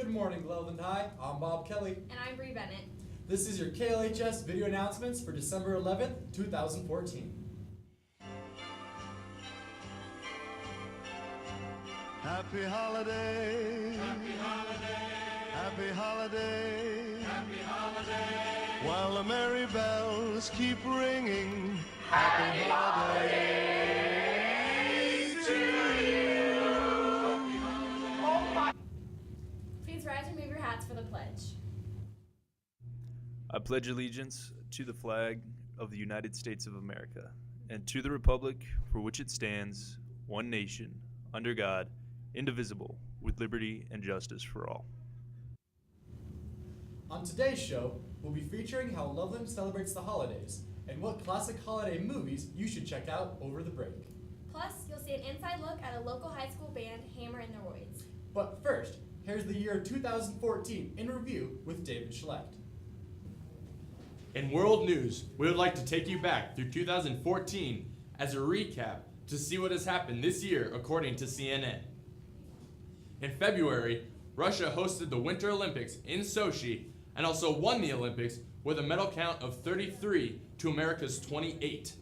Good morning, Loveland High. I'm Bob Kelly. And I'm Bree Bennett. This is your KLHS video announcements for December 11th, 2014. Happy holiday. Happy holiday. Happy holiday. Happy holiday. While the merry bells keep ringing. Happy holiday to you. Please rise and move your hats for the pledge. I pledge allegiance to the flag of the United States of America and to the republic for which it stands, one nation, under God, indivisible, with liberty and justice for all. On today's show, we'll be featuring how Loveland celebrates the holidays and what classic holiday movies you should check out over the break. Plus, you'll see an inside look at a local high school band, Hammer and the Roids. But first, here's the year 2014 in review with David Schlecht. In world news, we would like to take you back through 2014 as a recap to see what has happened this year according to CNN. In February, Russia hosted the Winter Olympics in Sochi and also won the Olympics with a medal count of 33 to America's 28.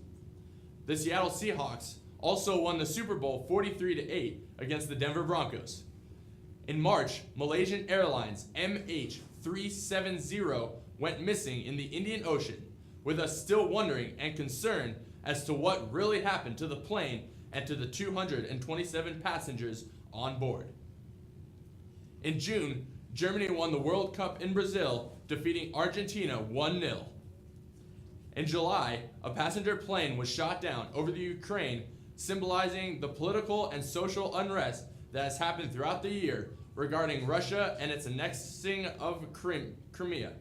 The Seattle Seahawks also won the Super Bowl 43-8 against the Denver Broncos. In March, Malaysian Airlines MH370 went missing in the Indian Ocean, with us still wondering and concerned as to what really happened to the plane and to the 227 passengers on board. In June, Germany won the World Cup in Brazil, defeating Argentina 1-0. In July, a passenger plane was shot down over the Ukraine, symbolizing the political and social unrest that has happened throughout the year regarding Russia and its annexing of Crimea.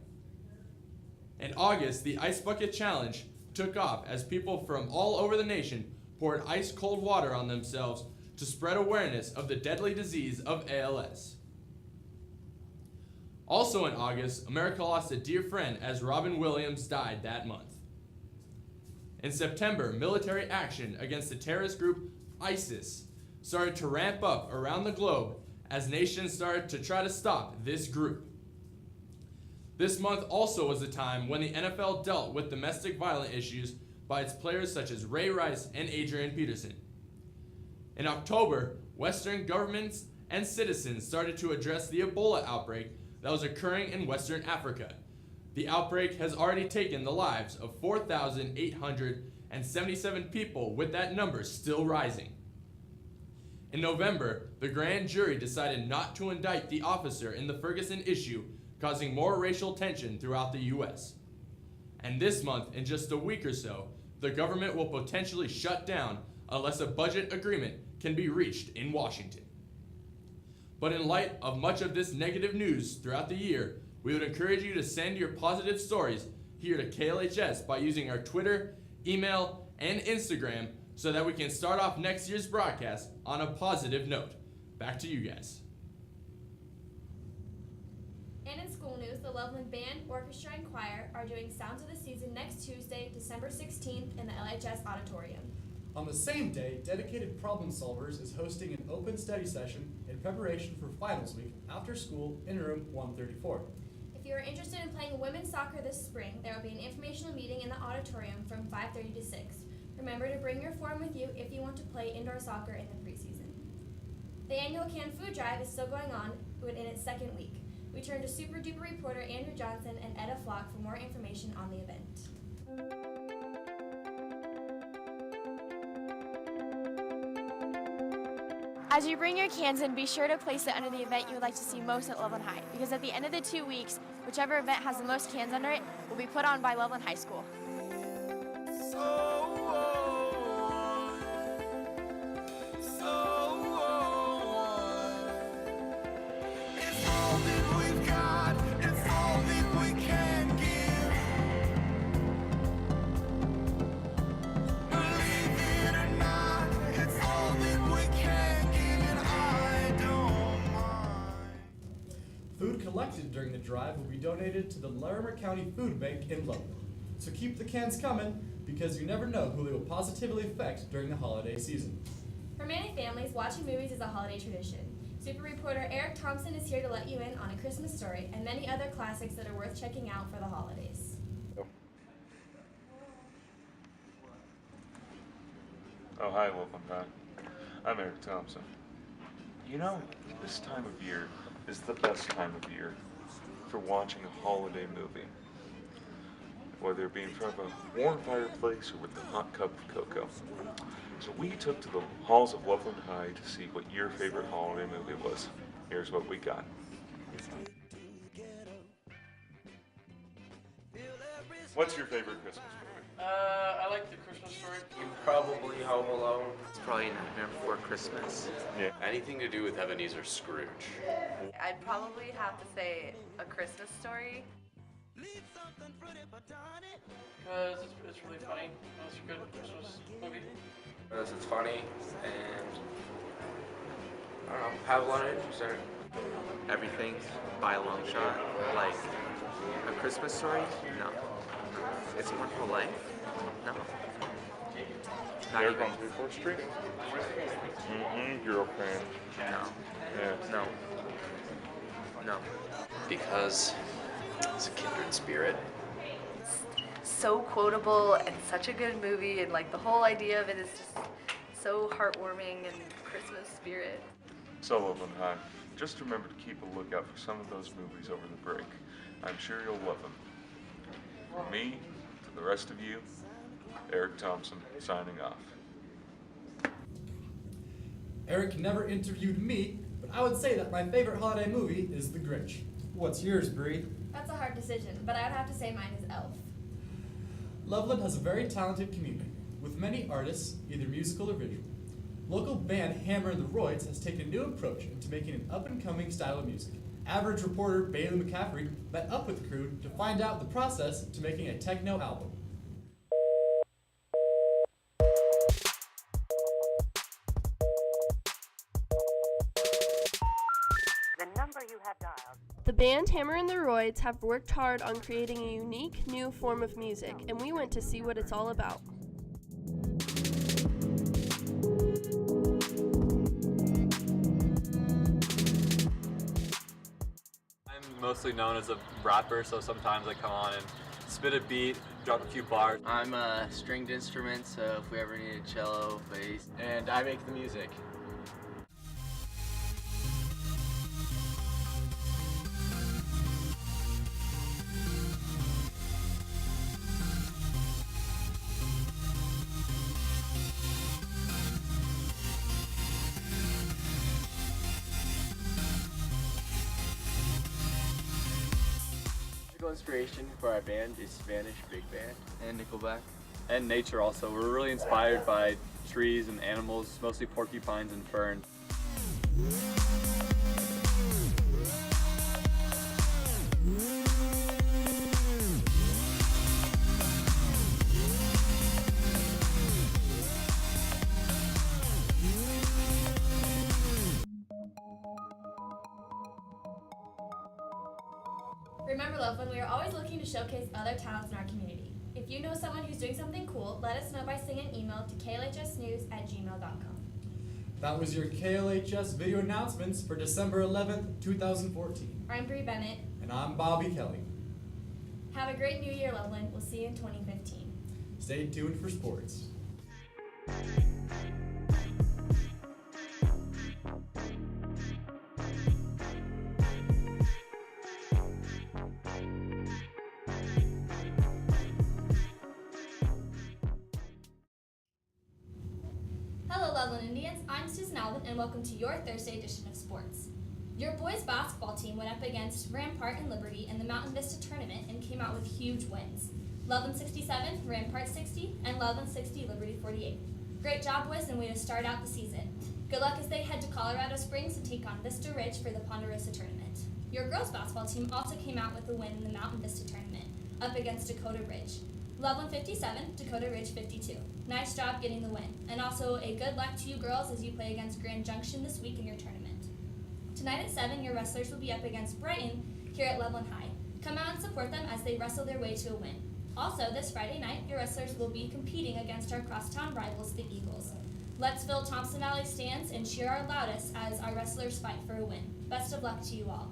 In August, the Ice Bucket Challenge took off as people from all over the nation poured ice-cold water on themselves to spread awareness of the deadly disease of ALS. Also in August, America lost a dear friend as Robin Williams died that month. In September, military action against the terrorist group ISIS started to ramp up around the globe as nations started to try to stop this group. This month also was the time when the NFL dealt with domestic violence issues by its players such as Ray Rice and Adrian Peterson. In October, Western governments and citizens started to address the Ebola outbreak that was occurring in Western Africa. The outbreak has already taken the lives of 4,877 people, with that number still rising. In November, the grand jury decided not to indict the officer in the Ferguson issue, causing more racial tension throughout the U.S. And this month, in just a week or so, the government will potentially shut down unless a budget agreement can be reached in Washington. But in light of much of this negative news throughout the year, we would encourage you to send your positive stories here to KLHS by using our Twitter, email, and Instagram so that we can start off next year's broadcast on a positive note. Back to you guys. And in school news, the Loveland Band, Orchestra, and Choir are doing Sounds of the Season next Tuesday, December 16th in the LHS Auditorium. On the same day, Dedicated Problem Solvers is hosting an open study session in preparation for finals week after school in room 134. If you are interested in playing women's soccer this spring, there will be an informational meeting in the auditorium from 5:30 to 6. Remember to bring your form with you if you want to play indoor soccer in the preseason. The annual canned food drive is still going on in its second week. We turn to Super Duper reporter Andrew Johnson and Etta Flock for more information on the event. As you bring your cans in, be sure to place it under the event you would like to see most at Loveland High, because at the end of the 2 weeks, whichever event has the most cans under it will be put on by Loveland High School. Food collected during the drive will be donated to the Larimer County Food Bank in Loveland. So keep the cans coming, because you never know who they will positively affect during the holiday season. For many families, watching movies is a holiday tradition. Super reporter Eric Thompson is here to let you in on A Christmas Story and many other classics that are worth checking out for the holidays. Oh, hi, Loveland High. I'm Eric Thompson. You know, this time of year is the best time of year for watching a holiday movie. Whether it be in front of a warm fireplace or with a hot cup of cocoa. So we took to the halls of Loveland High to see what your favorite holiday movie was. Here's what we got. What's your favorite Christmas movie? I like The Christmas Story. Probably Home Alone. It's probably Nightmare Before Christmas. Yeah. Anything to do with Ebenezer Scrooge. I'd probably have to say A Christmas Story. Because it's really funny. It's a good Christmas movie. Because it's funny and I don't know, have a lot of interest in it. Everything by a long shot. Like A Christmas Story? No. It's a Wonderful Life? No. Not Air even. on 34th Street? You're a fan. No. Yeah. No. No. Because it's a kindred spirit. So quotable and such a good movie, and like the whole idea of it is just so heartwarming and Christmas spirit. So, Loveland High, just remember to keep a lookout for some of those movies over the break. I'm sure you'll love them. From me to the rest of you, Eric Thompson signing off. Eric never interviewed me, but I would say that my favorite holiday movie is The Grinch. What's yours, Bree? That's a hard decision, but I would have to say mine is Elf. Loveland has a very talented community, with many artists, either musical or visual. Local band Hammer and the Roids has taken a new approach into making an up-and-coming style of music. Average reporter Bailey McCaffrey met up with the crew to find out the process to making a techno album. The band Hammer and the Roids have worked hard on creating a unique new form of music, and we went to see what it's all about. I'm mostly known as a rapper, so sometimes I come on and spit a beat, drop a few bars. I'm a stringed instrument, so if we ever need a cello, bass. And I make the music. Inspiration for our band is Spanish Big Band And Nickelback. and nature also. We're really inspired by trees and animals, mostly porcupines and ferns. Remember, Loveland, we are always looking to showcase other talents in our community. If you know someone who's doing something cool, let us know by sending an email to klhsnews@gmail.com. That was your KLHS video announcements for December 11th, 2014. I'm Bree Bennett. And I'm Bobby Kelly. Have a great new year, Loveland. We'll see you in 2015. Stay tuned for sports. Hello, Loveland Indians. I'm Susan Alvin, and welcome to your Thursday edition of sports. Your boys basketball team went up against Rampart and Liberty in the Mountain Vista tournament and came out with huge wins. Loveland 67, Rampart 60, and Loveland 60, Liberty 48. Great job, boys, and way to start out the season. Good luck as they head to Colorado Springs to take on Vista Ridge for the Ponderosa tournament. Your girls basketball team also came out with a win in the Mountain Vista tournament, up against Dakota Ridge. Loveland 57, Dakota Ridge 52. Nice job getting the win. And also a good luck to you girls as you play against Grand Junction this week in your tournament. Tonight at 7, your wrestlers will be up against Brighton here at Loveland High. Come out and support them as they wrestle their way to a win. Also, this Friday night, your wrestlers will be competing against our crosstown rivals, the Eagles. Let's fill Thompson Valley stands and cheer our loudest as our wrestlers fight for a win. Best of luck to you all.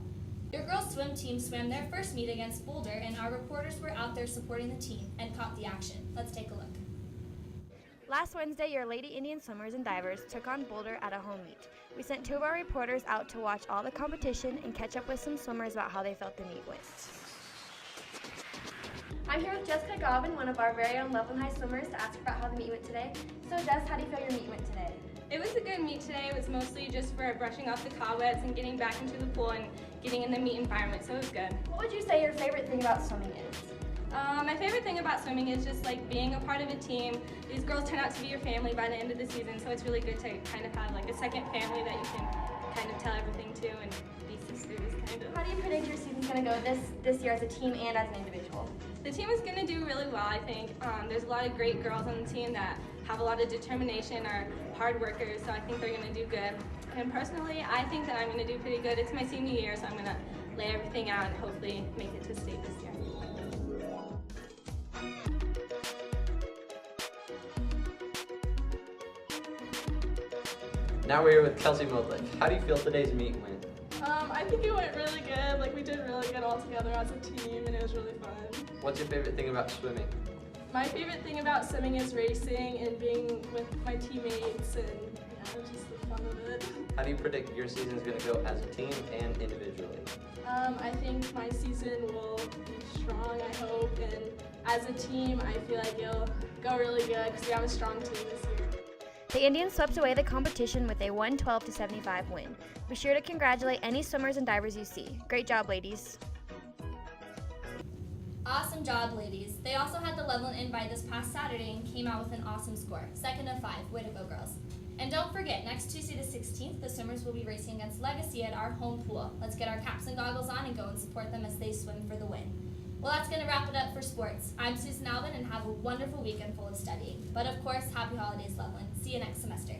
Your girls' swim team swam their first meet against Boulder, and our reporters were out there supporting the team and caught the action. Let's take a look. Last Wednesday, your Lady Indian swimmers and divers took on Boulder at a home meet. We sent 2 of our reporters out to watch all the competition and catch up with some swimmers about how they felt the meet went. I'm here with Jessica Gobbin, one of our very own Loveland High swimmers, to ask about how the meet went today. So Jess, how do you feel your meet went today? It was a good meet today. It was mostly just for brushing off the cobwebs and getting back into the pool and getting in the meet environment, so it was good. What would you say your favorite thing about swimming is? My favorite thing about swimming is just like being a part of a team. These girls turn out to be your family by the end of the season, so it's really good to kind of have like a second family that you can kind of tell everything to and be sisters, kind of. How do you predict your season's going to go this year as a team and as an individual? The team is going to do really well, I think. There's a lot of great girls on the team that have a lot of determination, are hard workers, so I think they're going to do good. And personally, I think that I'm going to do pretty good. It's my senior year, so I'm going to lay everything out and hopefully make it to state this year. Now we're here with Kelsey Modlick. How do you feel today's meet went? I think it went really good. Like, we did really good all together as a team, and it was really fun. What's your favorite thing about swimming? My favorite thing about swimming is racing and being with my teammates, and just the fun of it. How do you predict your season's going to go as a team and individually? I think my season will be strong, I hope, and as a team, I feel like it'll go really good because we have a strong team this year. The Indians swept away the competition with a 112-75 win. Be sure to congratulate any swimmers and divers you see. Great job, ladies. Awesome job, ladies. They also had the Loveland invite this past Saturday and came out with an awesome score. 2nd of 5. Way to go, girls. And don't forget, next Tuesday the 16th, the swimmers will be racing against Legacy at our home pool. Let's get our caps and goggles on and go and support them as they swim for the win. Well, that's going to wrap it up for sports. I'm Susan Alvin, and have a wonderful weekend full of studying. But of course, happy holidays, Loveland. See you next semester.